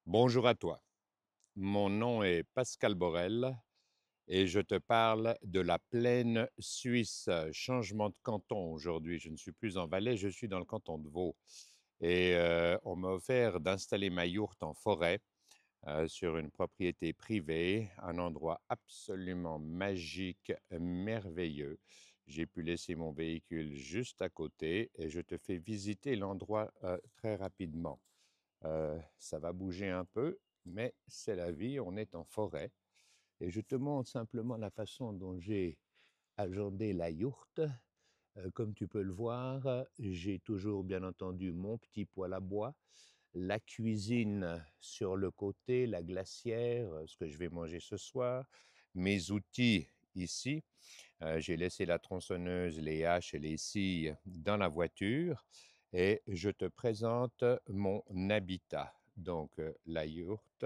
Bonjour à toi. Mon nom est Pascal Borel et je te parle de la plaine suisse. Changement de canton aujourd'hui. Je ne suis plus en Valais, je suis dans le canton de Vaud. Et on m'a offert d'installer ma yourte en forêt sur une propriété privée, un endroit absolument magique, merveilleux. J'ai pu laisser mon véhicule juste à côté et je te fais visiter l'endroit très rapidement. Ça va bouger un peu, mais c'est la vie, on est en forêt. Et je te montre simplement la façon dont j'ai agendé la yourte. Comme tu peux le voir, j'ai toujours bien entendu mon petit poêle à bois, la cuisine sur le côté, la glacière, ce que je vais manger ce soir, mes outils ici. J'ai laissé la tronçonneuse, les haches et les scies dans la voiture et je te présente mon habitat. Donc, la yourte,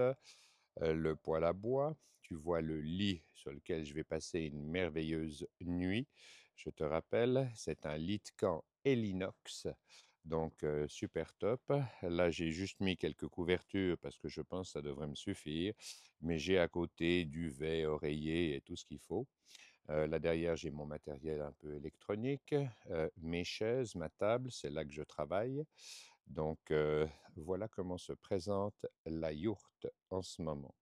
le poêle à bois, tu vois le lit sur lequel je vais passer une merveilleuse nuit. Je te rappelle, c'est un lit de camp Elinox, donc super top. Là, j'ai juste mis quelques couvertures parce que je pense que ça devrait me suffire, mais j'ai à côté duvet, oreiller et tout ce qu'il faut. Là derrière, j'ai mon matériel un peu électronique, mes chaises, ma table, c'est là que je travaille. Donc, voilà comment se présente la yourte en ce moment.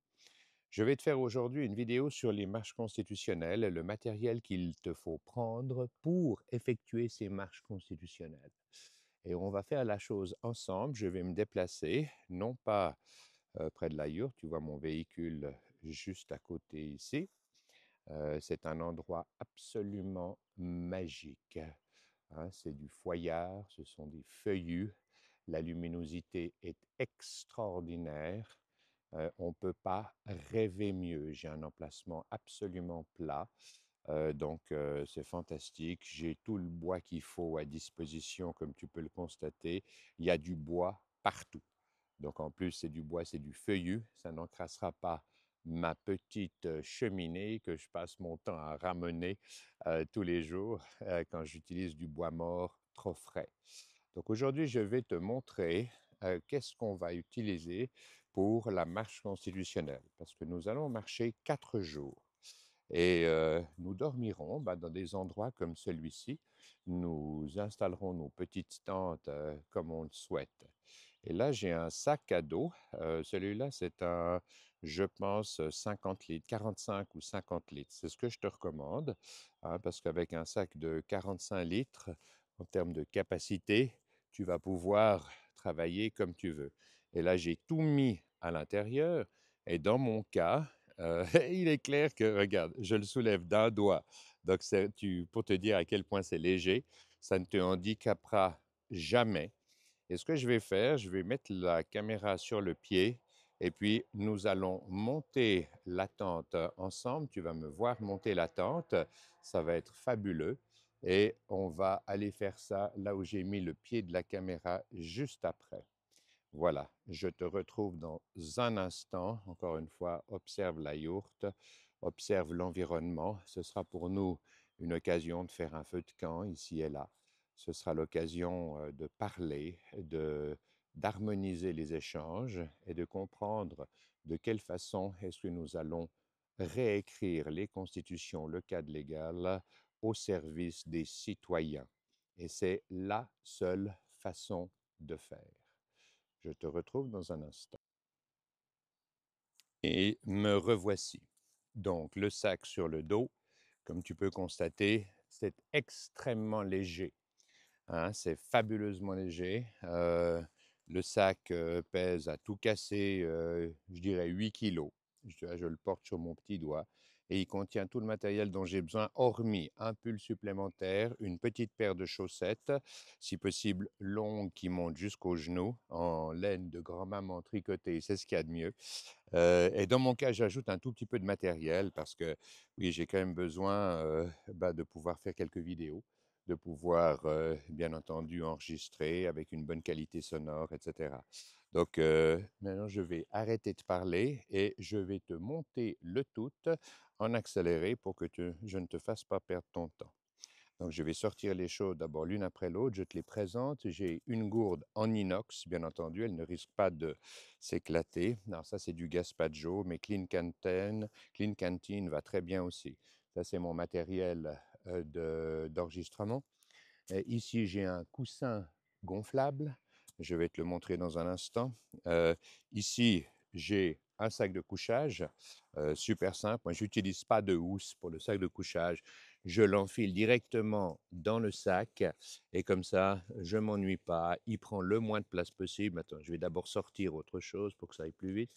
Je vais te faire aujourd'hui une vidéo sur les marches constitutionnelles, le matériel qu'il te faut prendre pour effectuer ces marches constitutionnelles. Et on va faire la chose ensemble. Je vais me déplacer, non pas près de la yourte, tu vois mon véhicule juste à côté ici. C'est un endroit absolument magique, hein. C'est du foillard, ce sont des feuillus, la luminosité est extraordinaire. On ne peut pas rêver mieux. J'ai un emplacement absolument plat, donc c'est fantastique. J'ai tout le bois qu'il faut à disposition, comme tu peux le constater. Il y a du bois partout. Donc en plus, c'est du bois, c'est du feuillu. Ça n'encrassera pas ma petite cheminée que je passe mon temps à ramener tous les jours quand j'utilise du bois mort trop frais. Donc aujourd'hui, je vais te montrer qu'est-ce qu'on va utiliser pour la marche constitutionnelle. Parce que nous allons marcher 4 jours. Et nous dormirons dans des endroits comme celui-ci. Nous installerons nos petites tentes comme on le souhaite. Et là, j'ai un sac à dos. Celui-là, c'est un, je pense, 50 litres, 45 ou 50 litres. C'est ce que je te recommande, hein, parce qu'avec un sac de 45 litres, en termes de capacité, tu vas pouvoir travailler comme tu veux. Et là, j'ai tout mis à l'intérieur. Et dans mon cas, il est clair que, regarde, je le soulève d'un doigt. Donc, pour te dire à quel point c'est léger, ça ne te handicapera jamais. Et ce que je vais faire, je vais mettre la caméra sur le pied et puis nous allons monter la tente ensemble. Tu vas me voir monter la tente, ça va être fabuleux. Et on va aller faire ça là où j'ai mis le pied de la caméra juste après. Voilà, je te retrouve dans un instant. Encore une fois, observe la yourte, observe l'environnement. Ce sera pour nous une occasion de faire un feu de camp ici et là. Ce sera l'occasion de parler, d'harmoniser les échanges et de comprendre de quelle façon est-ce que nous allons réécrire les constitutions, le cadre légal au service des citoyens. Et c'est la seule façon de faire. Je te retrouve dans un instant. Et me revoici. Donc, le sac sur le dos, comme tu peux constater, c'est extrêmement léger, hein, c'est fabuleusement léger. Le sac pèse à tout casser, je dirais 8 kilos. Je le porte sur mon petit doigt et il contient tout le matériel dont j'ai besoin, hormis un pull supplémentaire, une petite paire de chaussettes, si possible longues qui montent jusqu'aux genoux, en laine de grand-maman tricotée, c'est ce qu'il y a de mieux. Et dans mon cas, j'ajoute un tout petit peu de matériel parce que oui, j'ai quand même besoin de pouvoir faire quelques vidéos, de pouvoir bien entendu enregistrer avec une bonne qualité sonore, etc. Donc maintenant, je vais arrêter de parler et je vais te monter le tout en accéléré pour que je ne te fasse pas perdre ton temps. Donc je vais sortir les choses d'abord l'une après l'autre, je te les présente. J'ai une gourde en inox, bien entendu, elle ne risque pas de s'éclater. Alors ça c'est du Gaspaggio, mais Clean Canteen va très bien aussi. Ça c'est mon matériel d'enregistrement. Ici, j'ai un coussin gonflable. Je vais te le montrer dans un instant. Ici, j'ai un sac de couchage, super simple. Moi, je n'utilise pas de housse pour le sac de couchage. Je l'enfile directement dans le sac et comme ça, je ne m'ennuie pas. Il prend le moins de place possible. Attends, je vais d'abord sortir autre chose pour que ça aille plus vite.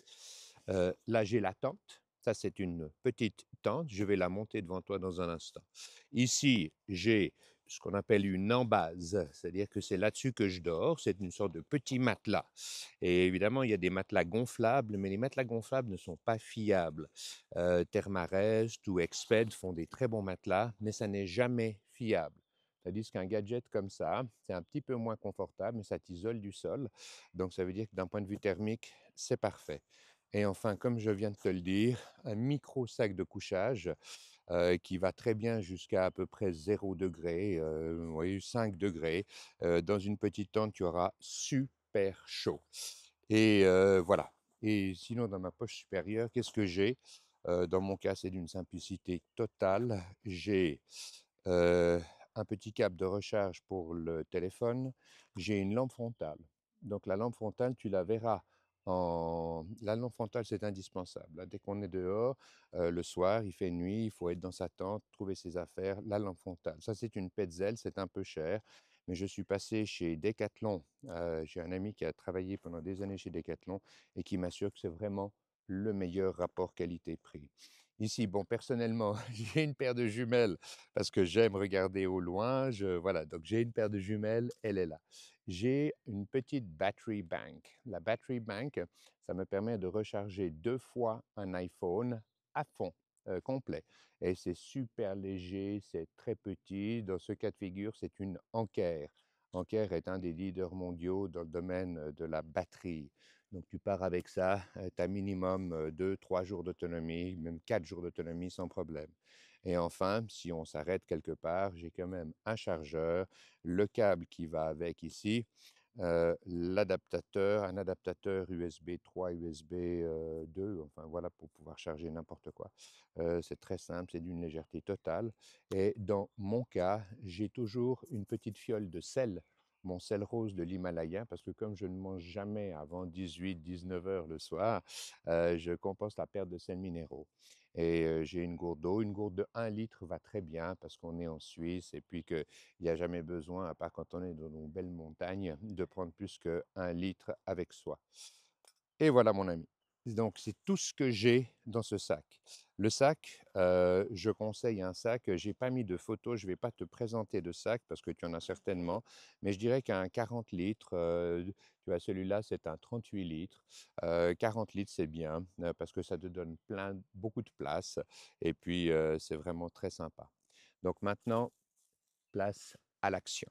Là, j'ai la tente. Ça, c'est une petite tente. Je vais la monter devant toi dans un instant. Ici, j'ai ce qu'on appelle une embase, c'est-à-dire que c'est là-dessus que je dors. C'est une sorte de petit matelas. Et évidemment, il y a des matelas gonflables, mais les matelas gonflables ne sont pas fiables. Thermarest ou Exped font des très bons matelas, mais ça n'est jamais fiable. Tandis qu'un gadget comme ça, c'est un petit peu moins confortable, mais ça t'isole du sol. Donc, ça veut dire que d'un point de vue thermique, c'est parfait. Et enfin, comme je viens de te le dire, un micro sac de couchage qui va très bien jusqu'à à peu près 0 degré, oui, 5 degrés. Dans une petite tente, tu auras super chaud. Et voilà. Et sinon, dans ma poche supérieure, qu'est-ce que j'ai? Dans mon cas, c'est d'une simplicité totale. J'ai euh, un petit câble de recharge pour le téléphone. J'ai une lampe frontale. Donc la lampe frontale, tu la verras La lampe frontale, c'est indispensable. Là, dès qu'on est dehors, le soir, il fait nuit, il faut être dans sa tente, trouver ses affaires. La lampe frontale, ça c'est une Petzl, c'est un peu cher, mais je suis passé chez Decathlon. J'ai un ami qui a travaillé pendant des années chez Decathlon et qui m'assure que c'est vraiment le meilleur rapport qualité-prix. Ici, bon, personnellement, j'ai une paire de jumelles parce que j'aime regarder au loin. Voilà, donc j'ai une paire de jumelles, elle est là. J'ai une petite battery bank. La battery bank, ça me permet de recharger 2 fois un iPhone à fond, complet. Et c'est super léger, c'est très petit. Dans ce cas de figure, c'est une Anker. Anker est un des leaders mondiaux dans le domaine de la batterie. Donc tu pars avec ça, tu as minimum 2, 3 jours d'autonomie, même 4 jours d'autonomie sans problème. Et enfin, si on s'arrête quelque part, j'ai quand même un chargeur, le câble qui va avec ici, l'adaptateur, un adaptateur USB 3, USB 2, enfin voilà, pour pouvoir charger n'importe quoi. C'est très simple, c'est d'une légèreté totale. Et dans mon cas, j'ai toujours une petite fiole de sel, mon sel rose de l'Himalaya, parce que comme je ne mange jamais avant 18-19 heures le soir, je compense la perte de sels minéraux. Et j'ai une gourde d'eau. Une gourde de 1 litre va très bien parce qu'on est en Suisse et puis qu'il n'y a jamais besoin, à part quand on est dans nos belles montagnes, de prendre plus qu'1 litre avec soi. Et voilà mon ami. Donc c'est tout ce que j'ai dans ce sac. Le sac, je conseille un sac, j'ai pas mis de photo, je vais pas te présenter de sac parce que tu en as certainement, mais je dirais qu'un 40 litres, tu vois celui-là c'est un 38 litres, 40 litres c'est bien, parce que ça te donne beaucoup de place et puis, c'est vraiment très sympa. Donc maintenant, place à l'action.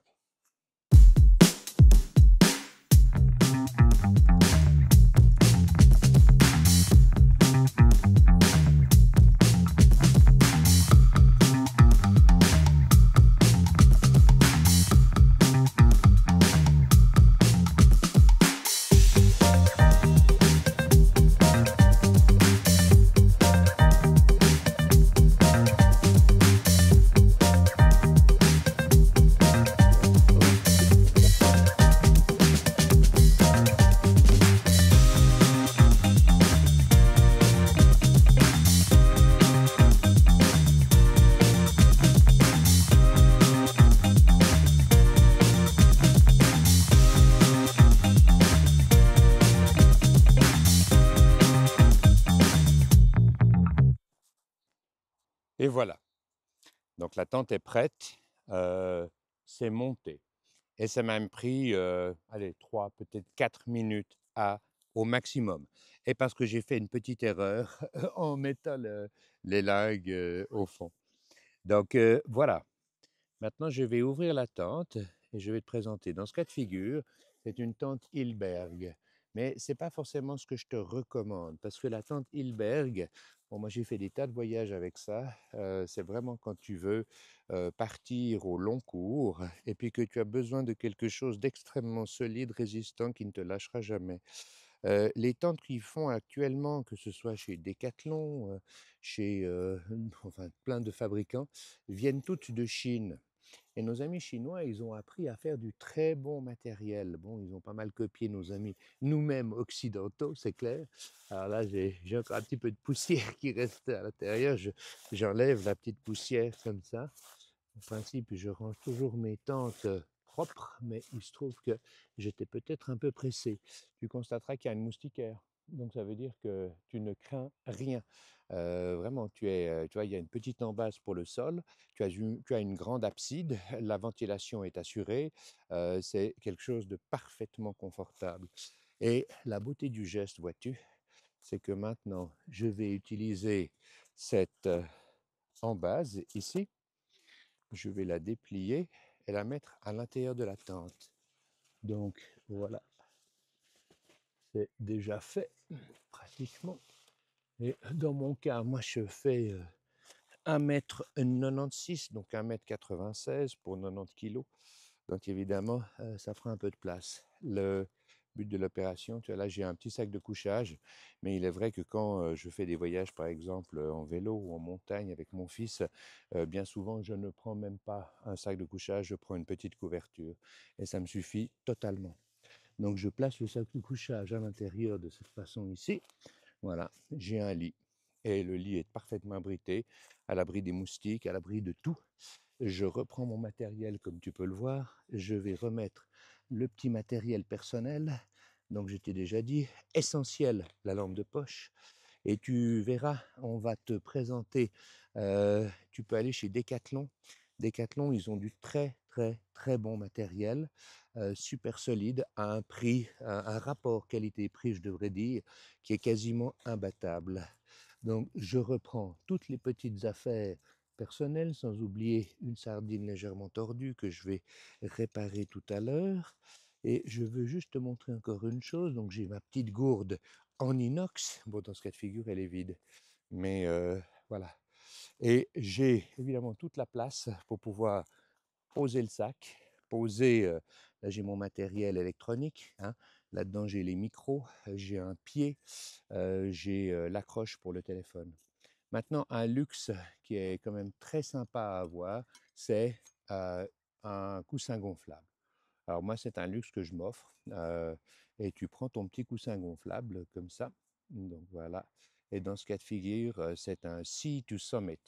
Et voilà. Donc la tente est prête, heu, c'est monté et ça m'a même pris, allez 3, peut-être 4 minutes au maximum et parce que j'ai fait une petite erreur en mettant les lingues, au fond. Donc voilà, maintenant je vais ouvrir la tente et je vais te présenter. Dans ce cas de figure, c'est une tente Hilberg. Mais c'est pas forcément ce que je te recommande parce que la tente Hilberg, bon, moi j'ai fait des tas de voyages avec ça, c'est vraiment quand tu veux, partir au long cours et puis que tu as besoin de quelque chose d'extrêmement solide, résistant, qui ne te lâchera jamais. Les tentes qu'ils font actuellement, que ce soit chez Decathlon, chez, enfin plein de fabricants, viennent toutes de Chine. Et nos amis chinois, ils ont appris à faire du très bon matériel. Bon, ils ont pas mal copié nos amis, nous-mêmes occidentaux, c'est clair. Alors là, j'ai encore un petit peu de poussière qui reste à l'intérieur. J'enlève la petite poussière comme ça. En principe, je range toujours mes tentes propres, mais il se trouve que j'étais peut-être un peu pressé. Tu constateras qu'il y a une moustiquaire. Donc ça veut dire que tu ne crains rien. Vraiment, tu vois, il y a une petite embase pour le sol, tu as une grande abside, la ventilation est assurée, c'est quelque chose de parfaitement confortable. Et la beauté du geste, vois-tu, c'est que maintenant, je vais utiliser cette embase ici, je vais la déplier et la mettre à l'intérieur de la tente. Donc voilà, c'est déjà fait pratiquement. Et dans mon cas, moi je fais 1,96 m, donc 1,96 m pour 90 kilos. Donc évidemment, ça prend un peu de place. Le but de l'opération, tu vois, là j'ai un petit sac de couchage, mais il est vrai que quand je fais des voyages, par exemple en vélo ou en montagne avec mon fils, bien souvent je ne prends même pas un sac de couchage, je prends une petite couverture et ça me suffit totalement. Donc je place le sac de couchage à l'intérieur de cette façon ici. Voilà, j'ai un lit et le lit est parfaitement abrité, à l'abri des moustiques, à l'abri de tout. Je reprends mon matériel comme tu peux le voir. Je vais remettre le petit matériel personnel. Donc je t'ai déjà dit, essentiel, la lampe de poche. Et tu verras, on va te présenter, tu peux aller chez Decathlon. Decathlon, ils ont du très, très, très bon matériel, super solide, à un prix, un rapport qualité-prix, je devrais dire, qui est quasiment imbattable. Donc, je reprends toutes les petites affaires personnelles, sans oublier une sardine légèrement tordue que je vais réparer tout à l'heure. Et je veux juste te montrer encore une chose. Donc, j'ai ma petite gourde en inox. Bon, dans ce cas de figure, elle est vide. Mais voilà. Et j'ai évidemment toute la place pour pouvoir poser le sac, poser, là j'ai mon matériel électronique, hein. Là-dedans j'ai les micros, j'ai un pied, j'ai l'accroche pour le téléphone. Maintenant, un luxe qui est quand même très sympa à avoir, c'est un coussin gonflable. Alors moi, c'est un luxe que je m'offre. Et tu prends ton petit coussin gonflable comme ça. Donc voilà. Et dans ce cas de figure, c'est un Sea to Summit.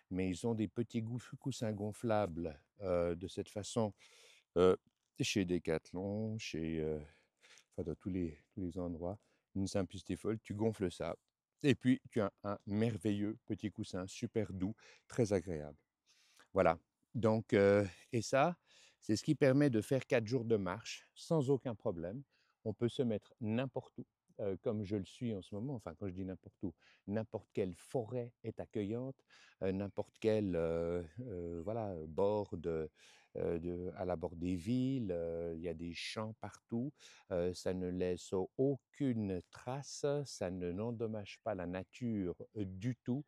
Mais ils ont des petits coussins gonflables de cette façon euh, chez Decathlon, enfin, dans tous les endroits. Une simplicité folle. Tu gonfles ça. Et puis, tu as un merveilleux petit coussin, super doux, très agréable. Voilà. Donc, et ça, c'est ce qui permet de faire 4 jours de marche sans aucun problème. On peut se mettre n'importe où, comme je le suis en ce moment. Enfin, quand je dis n'importe où, n'importe quelle forêt est accueillante, n'importe quel voilà, bord à la bord des villes, il y a des champs partout. Ça ne laisse aucune trace, ça ne n'endommage pas la nature du tout.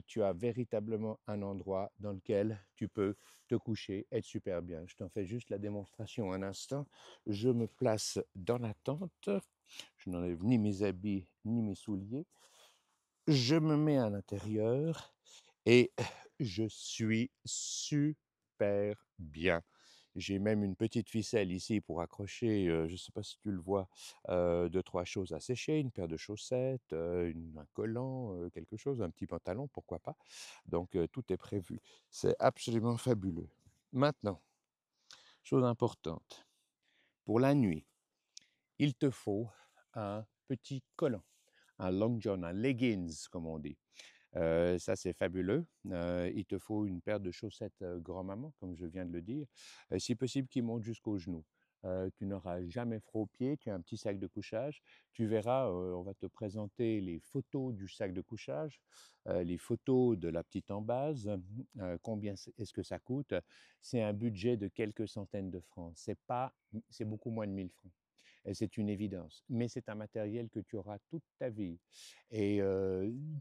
Tu as véritablement un endroit dans lequel tu peux te coucher, être super bien. Je t'en fais juste la démonstration un instant. Je me place dans la tente. Je n'enlève ni mes habits ni mes souliers. Je me mets à l'intérieur et je suis super bien. J'ai même une petite ficelle ici pour accrocher, je ne sais pas si tu le vois, 2-3 choses à sécher, une paire de chaussettes, un collant, quelque chose, un petit pantalon, pourquoi pas. Donc tout est prévu. C'est absolument fabuleux. Maintenant, chose importante, pour la nuit, il te faut un petit collant, un long john, un leggings comme on dit. Ça, c'est fabuleux. Il te faut une paire de chaussettes grand-maman, comme je viens de le dire, si possible qui montent jusqu'aux genoux. Tu n'auras jamais froid aux pieds, tu as un petit sac de couchage. Tu verras, on va te présenter les photos du sac de couchage, les photos de la petite embase, combien est-ce que ça coûte. C'est un budget de quelques centaines de francs. C'est pas, c'est beaucoup moins de 1000 francs. et c'est une évidence. Mais c'est un matériel que tu auras toute ta vie et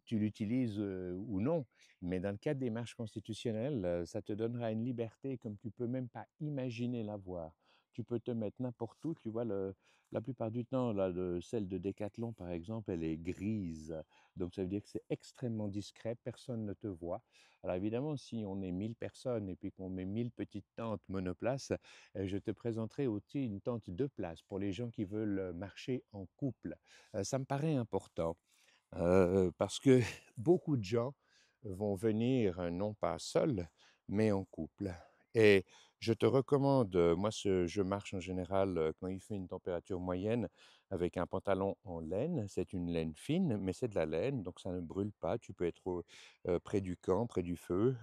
tu l'utilises, ou non, mais dans le cadre des marches constitutionnelles, ça te donnera une liberté comme tu peux même pas imaginer l'avoir. Tu peux te mettre n'importe où, tu vois la plupart du temps là, celle de Décathlon par exemple, elle est grise, donc ça veut dire que c'est extrêmement discret, personne ne te voit. Alors évidemment, si on est 1000 personnes et puis qu'on met 1000 petites tentes monoplaces, je te présenterai aussi une tente 2 places pour les gens qui veulent marcher en couple. Ça me paraît important. Parce que beaucoup de gens vont venir, non pas seuls, mais en couple. Et je te recommande, moi je marche en général quand il fait une température moyenne avec un pantalon en laine. C'est une laine fine, mais c'est de la laine, donc ça ne brûle pas. Tu peux être près du camp, près du feu,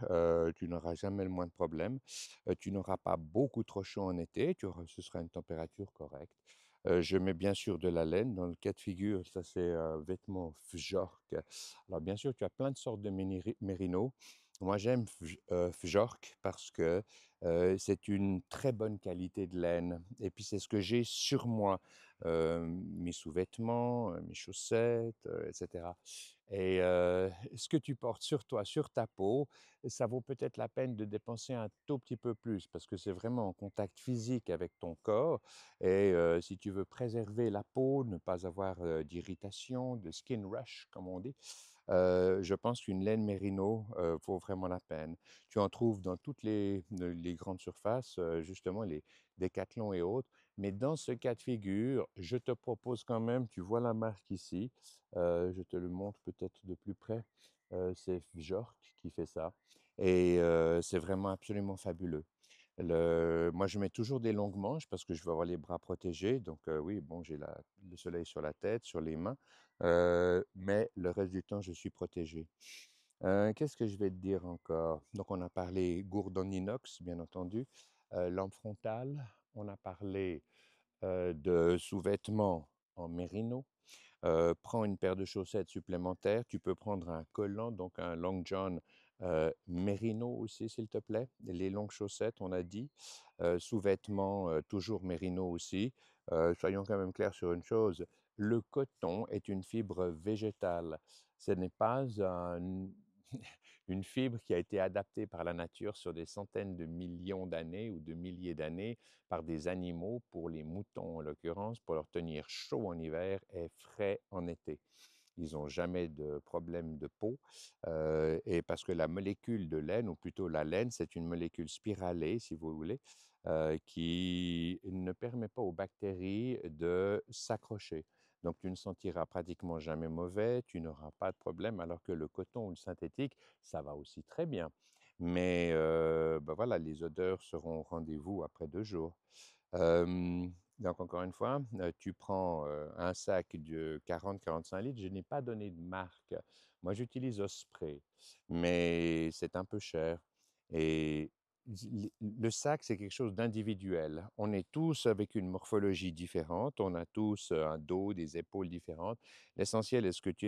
tu n'auras jamais le moins de problème. Tu n'auras pas beaucoup trop chaud en été, ce sera une température correcte. Je mets bien sûr de la laine. Dans le cas de figure, ça c'est vêtement Fjork. Alors bien sûr, tu as plein de sortes de mérinos. Moi, j'aime Fjork parce que c'est une très bonne qualité de laine. Et puis, c'est ce que j'ai sur moi. Mes sous-vêtements, mes chaussettes, etc. Et ce que tu portes sur toi, sur ta peau, ça vaut peut-être la peine de dépenser un tout petit peu plus parce que c'est vraiment en contact physique avec ton corps. Et si tu veux préserver la peau, ne pas avoir d'irritation, de skin rush, comme on dit, je pense qu'une laine mérino vaut vraiment la peine. Tu en trouves dans toutes les grandes surfaces, justement les Decathlon et autres. Mais dans ce cas de figure, je te propose quand même, tu vois la marque ici, je te le montre peut-être de plus près, c'est Fjork qui fait ça. Et c'est vraiment absolument fabuleux. Moi, je mets toujours des longues manches parce que je veux avoir les bras protégés. Donc, oui, bon, j'ai le soleil sur la tête, sur les mains, mais le reste du temps, je suis protégé. Qu'est-ce que je vais te dire encore? Donc, on a parlé gourde en inox, bien entendu, lampe frontale, on a parlé de sous-vêtements en mérino. Prends une paire de chaussettes supplémentaires. Tu peux prendre un collant, donc un long john mérino aussi, s'il te plaît. Les longues chaussettes, on a dit. Sous-vêtements, toujours mérino aussi. Soyons quand même clairs sur une chose, le coton est une fibre végétale. Ce n'est pas une fibre qui a été adaptée par la nature sur des centaines de millions d'années ou de milliers d'années par des animaux, pour les moutons en l'occurrence, pour leur tenir chaud en hiver et frais en été. Ils n'ont jamais de problème de peau, et parce que la molécule de laine, ou plutôt la laine, c'est une molécule spiralée, si vous voulez, qui ne permet pas aux bactéries de s'accrocher. Donc, tu ne sentiras pratiquement jamais mauvais, tu n'auras pas de problème, alors que le coton ou le synthétique, ça va aussi très bien. Mais ben voilà, les odeurs seront au rendez-vous après 2 jours. Donc encore une fois, tu prends, un sac de 40-45 litres. Je n'ai pas donné de marque. Moi, j'utilise Osprey, mais c'est un peu cher et le sac, c'est quelque chose d'individuel. On est tous avec une morphologie différente, on a tous, un dos, des épaules différentes. L'essentiel est que tu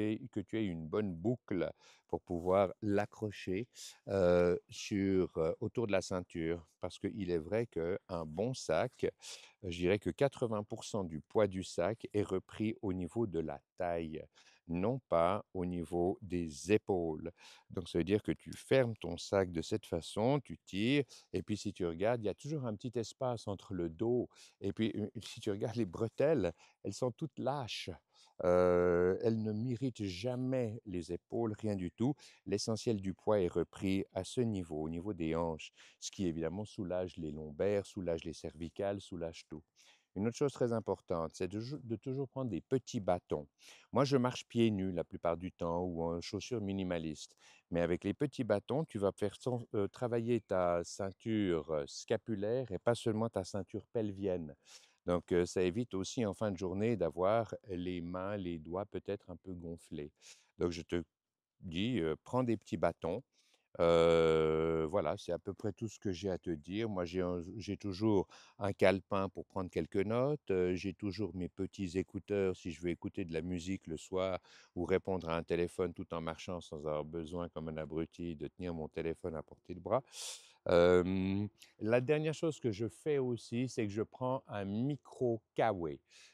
aies une bonne boucle pour pouvoir l'accrocher, autour de la ceinture. Parce qu'il est vrai qu'un bon sac, je dirais que 80 du poids du sac est repris au niveau de la taille, non pas au niveau des épaules. Donc ça veut dire que tu fermes ton sac de cette façon, tu tires et puis si tu regardes, il y a toujours un petit espace entre le dos et puis, si tu regardes les bretelles, elles sont toutes lâches. Elles ne m'irritent jamais les épaules, rien du tout. L'essentiel du poids est repris à ce niveau, au niveau des hanches, ce qui évidemment soulage les lombaires, soulage les cervicales, soulage tout. Une autre chose très importante, c'est de toujours prendre des petits bâtons. Moi, je marche pieds nus la plupart du temps ou en chaussures minimalistes. Mais avec les petits bâtons, tu vas faire travailler ta ceinture scapulaire et pas seulement ta ceinture pelvienne. Donc, ça évite aussi en fin de journée d'avoir les mains, les doigts peut-être un peu gonflés. Donc, je te dis, prends des petits bâtons. Voilà, c'est à peu près tout ce que j'ai à te dire. Moi, j'ai toujours un calepin pour prendre quelques notes, j'ai toujours mes petits écouteurs si je veux écouter de la musique le soir ou répondre à un téléphone tout en marchant sans avoir besoin, comme un abruti, de tenir mon téléphone à portée de bras. Hem, la dernière chose que je fais aussi, c'est que je prends un micro Kawa.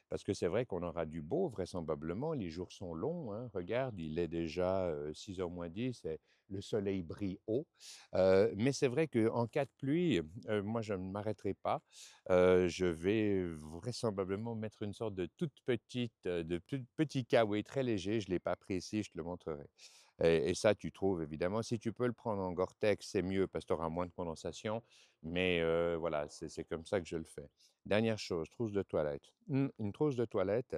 Parce que c'est vrai qu'on aura du beau vraisemblablement, les jours sont longs, hein. Regarde, il est déjà, 6 heures moins 10 et le soleil brille haut. Mais c'est vrai qu'en cas de pluie, moi je ne m'arrêterai pas. Je vais vraisemblablement mettre une sorte de toute petite, de tout petit Kawa très léger. Je ne l'ai pas pris ici, je te le montrerai. Et ça, tu trouves évidemment. Si tu peux le prendre en Gore-Tex, c'est mieux parce que tu auras moins de condensation. Mais voilà, c'est comme ça que je le fais. Dernière chose, trousse de toilette. Une trousse de toilette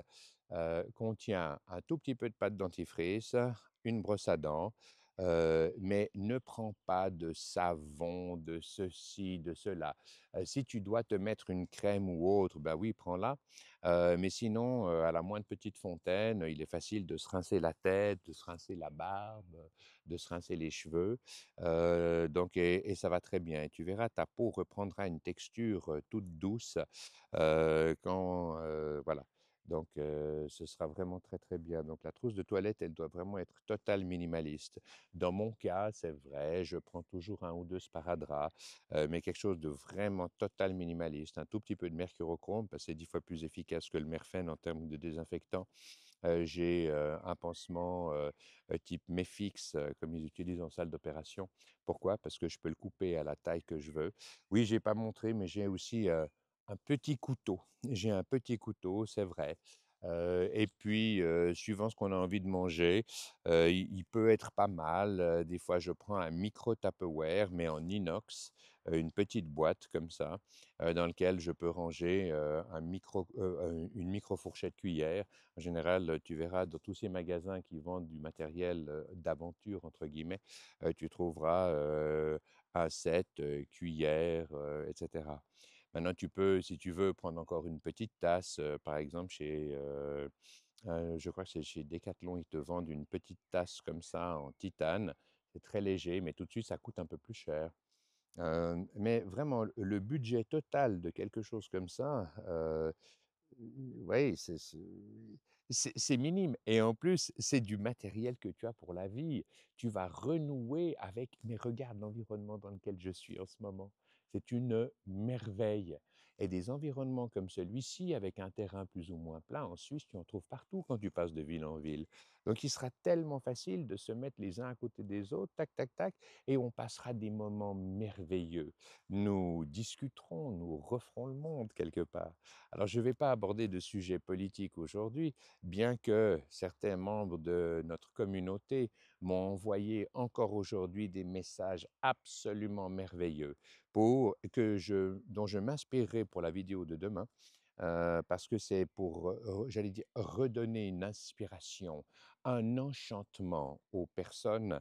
contient un tout petit peu de pâte dentifrice, une brosse à dents, mais ne prends pas de savon, de ceci, de cela. Si tu dois te mettre une crème ou autre, bah oui, prends-la. Mais sinon, à la moindre petite fontaine, il est facile de se rincer la tête, de se rincer la barbe, de se rincer les cheveux. Donc et ça va très bien et tu verras, ta peau reprendra une texture, toute douce, quand, voilà. Donc ce sera vraiment très, très bien. Donc la trousse de toilette, elle doit vraiment être totale minimaliste. Dans mon cas, c'est vrai, je prends toujours un ou 2 sparadraps, mais quelque chose de vraiment total minimaliste. Un tout petit peu de mercurochrome parce que c'est 10 fois plus efficace que le Merfen en termes de désinfectant. J'ai, un pansement, type Mefix, comme ils utilisent en salle d'opération. Pourquoi? Parce que je peux le couper à la taille que je veux. Oui, j'ai pas montré, mais j'ai aussi, un petit couteau. J'ai un petit couteau, c'est vrai. Et puis, suivant ce qu'on a envie de manger, il peut être pas mal, des fois je prends un micro Tupperware, mais en inox, une petite boîte comme ça, dans lequel je peux ranger, une micro fourchette cuillère. En général, tu verras dans tous ces magasins qui vendent du matériel, «d'aventure» entre guillemets, tu trouveras, un set, cuillère, et cetera. Maintenant tu peux, si tu veux, prendre encore une petite tasse, par exemple chez, je crois que c'est chez Decathlon, ils te vendent une petite tasse comme ça en titane. C'est très léger, mais tout de suite ça coûte un peu plus cher. Mais vraiment le budget total de quelque chose comme ça, oui, c'est minime et en plus, c'est du matériel que tu as pour la vie. Tu vas renouer avec mais regarde l'environnement dans lequel je suis en ce moment. C'est une merveille et des environnements comme celui-ci, avec un terrain plus ou moins plat, en Suisse, tu en trouves partout quand tu passes de ville en ville. Donc il sera tellement facile de se mettre les uns à côté des autres, tac, tac, tac, et on passera des moments merveilleux. Nous discuterons, nous referons le monde quelque part. Alors, je ne vais pas aborder de sujet politique aujourd'hui, bien que certains membres de notre communauté m'ont envoyé encore aujourd'hui des messages absolument merveilleux dont je m'inspirerai pour la vidéo de demain. Parce que c'est pour, j'allais dire, redonner une inspiration, un enchantement aux personnes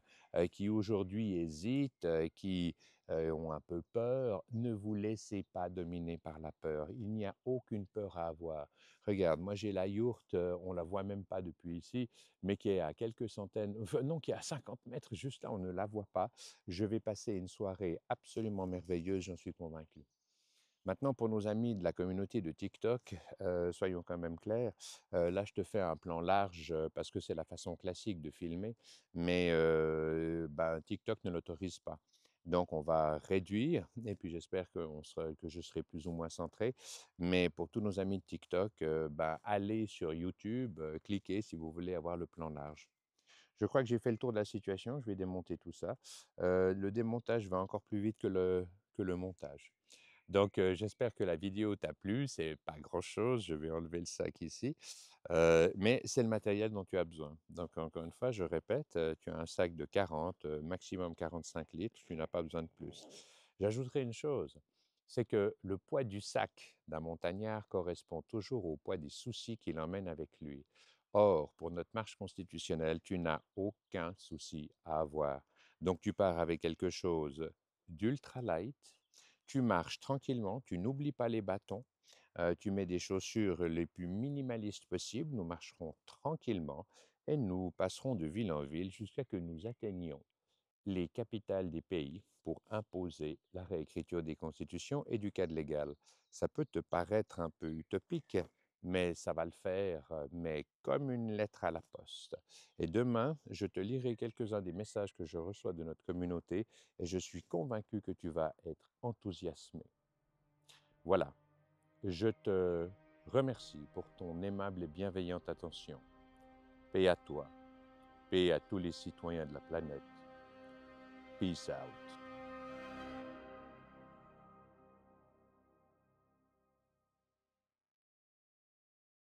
qui aujourd'hui hésitent, qui ont un peu peur. Ne vous laissez pas dominer par la peur. Il n'y a aucune peur à avoir. Regarde, moi j'ai la yourte, on la voit même pas depuis ici, mais qui est à quelques centaines, enfin, non, qui est à 50 mètres juste là, on ne la voit pas. Je vais passer une soirée absolument merveilleuse, j'en suis convaincu. Maintenant, pour nos amis de la communauté de TikTok, soyons quand même clairs, là, je te fais un plan large, parce que c'est la façon classique de filmer, mais bah, TikTok ne l'autorise pas. Donc on va réduire et puis j'espère que je serai plus ou moins centré. Mais pour tous nos amis de TikTok, bah, allez sur YouTube, cliquez si vous voulez avoir le plan large. Je crois que j'ai fait le tour de la situation, je vais démonter tout ça. Le démontage va encore plus vite que le montage. Donc, j'espère que la vidéo t'a plu. C'est pas grand-chose, je vais enlever le sac ici, mais c'est le matériel dont tu as besoin. Donc encore une fois, je répète, tu as un sac de 40, maximum 45 litres, tu n'as pas besoin de plus. J'ajouterai une chose, c'est que le poids du sac d'un montagnard correspond toujours au poids des soucis qu'il emmène avec lui. Or, pour notre marche constitutionnelle, tu n'as aucun souci à avoir. Donc tu pars avec quelque chose d'ultra light, tu marches tranquillement, tu n'oublies pas les bâtons, tu mets des chaussures les plus minimalistes possibles, nous marcherons tranquillement et nous passerons de ville en ville jusqu'à que nous atteignions les capitales des pays pour imposer la réécriture des constitutions et du cadre légal. Ça peut te paraître un peu utopique, mais ça va le faire, mais comme une lettre à la poste. Et demain, je te lirai quelques-uns des messages que je reçois de notre communauté et je suis convaincu que tu vas être enthousiasmé. Voilà, je te remercie pour ton aimable et bienveillante attention. Paix à toi, paix à tous les citoyens de la planète. Peace out.